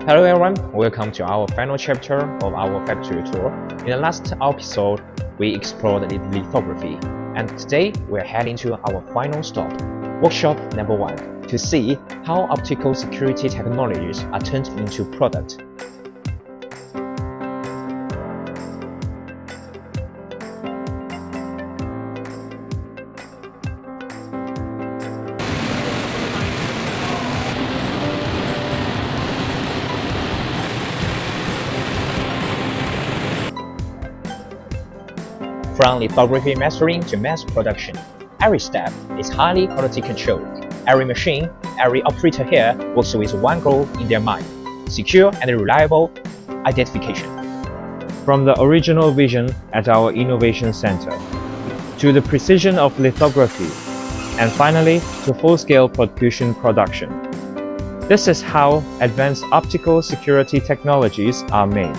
Hello everyone, welcome to our final chapter of our factory tour. In the last episode, we explored lithography, and today we're heading to our final stop, Workshop No.1, to see how optical security technologies are turned into product. From lithography mastering to mass production, every step is highly quality controlled. Every machine, every operator here works with one goal in their mind: secure and reliable identification. From the original vision at our Innovation Center, to the precision of lithography, and finally to full-scale percussion production. This is how advanced optical security technologies are made.